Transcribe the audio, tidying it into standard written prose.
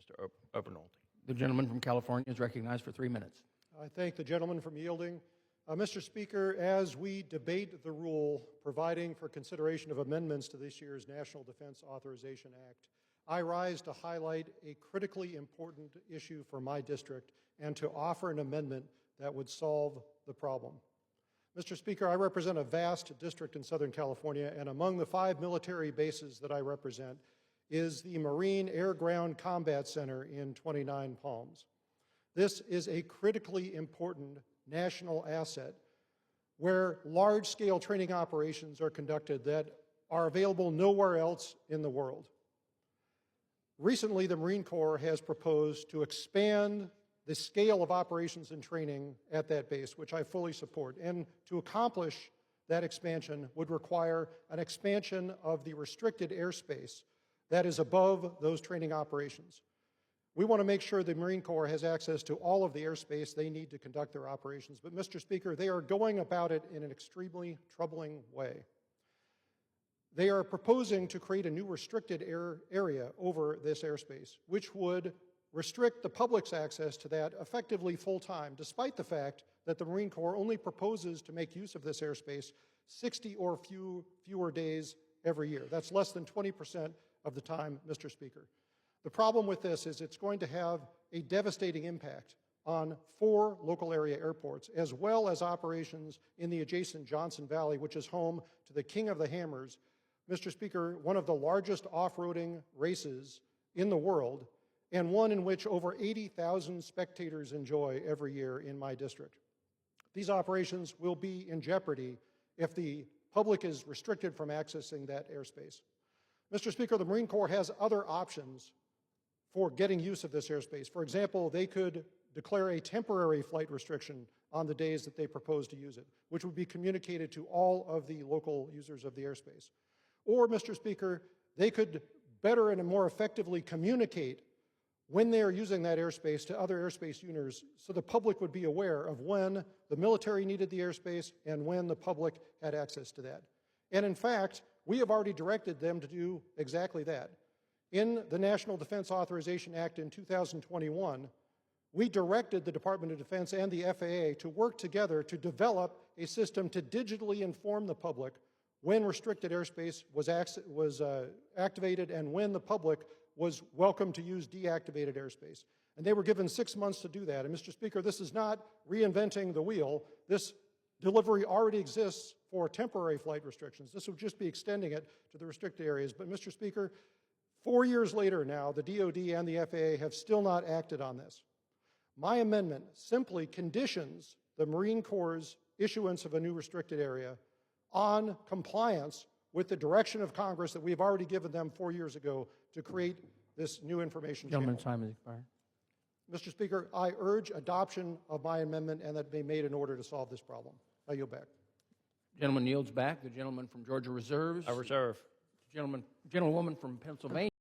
Mr. Obernolte. The gentleman from California is recognized for 3 minutes. I thank the gentleman from yielding. Mr. Speaker, as we debate the rule providing for consideration of amendments to this year's National Defense Authorization Act, I rise to highlight a critically important issue for my district and to offer an amendment that would solve the problem. Mr. Speaker, I represent a vast district in Southern California, and among the 5 military bases that I represent is the Marine Air-Ground Combat Center in 29 Palms. This is a critically important national asset where large-scale training operations are conducted that are available nowhere else in the world. Recently, the Marine Corps has proposed to expand the scale of operations and training at that base, which I fully support. And to accomplish that expansion would require an expansion of the restricted airspace that is above those training operations. We want to make sure the Marine Corps has access to all of the airspace they need to conduct their operations. But, Mr. Speaker, they are going about it in an extremely troubling way. They are proposing to create a new restricted area over this airspace, which would restrict the public's access to that effectively full-time, despite the fact that the Marine Corps only proposes to make use of this airspace 60 or fewer days every year. That's less than 20% of the time, Mr. Speaker. The problem with this is it's going to have a devastating impact on 4 local area airports, as well as operations in the adjacent Johnson Valley, which is home to the King of the Hammers, Mr. Speaker, one of the largest off-roading races in the world, and one in which over 80,000 spectators enjoy every year in my district. These operations will be in jeopardy if the public is restricted from accessing that airspace. Mr. Speaker, the Marine Corps has other options for getting use of this airspace. For example, they could declare a temporary flight restriction on the days that they propose to use it, which would be communicated to all of the local users of the airspace. Or, Mr. Speaker, they could better and more effectively communicate when they are using that airspace to other airspace users so the public would be aware of when the military needed the airspace and when the public had access to that. And in fact, we have already directed them to do exactly that. In the National Defense Authorization Act in 2021, we directed the Department of Defense and the FAA to work together to develop a system to digitally inform the public when restricted airspace was activated and when the public was welcome to use deactivated airspace. And they were given 6 months to do that. And Mr. Speaker, this is not reinventing the wheel. This delivery already exists for temporary flight restrictions. This would just be extending it to the restricted areas. But Mr. Speaker, 4 years later now, the DoD and the FAA have still not acted on this. My amendment simply conditions the Marine Corps' issuance of a new restricted area on compliance with the direction of Congress that we've already given them 4 years ago to create this new information channel. Gentleman's time has expired. Mr. Speaker, I urge adoption of my amendment and that it be made in order to solve this problem. I yield back. Gentleman yields back. The gentleman from Georgia reserves. I reserve. Gentlewoman from Pennsylvania.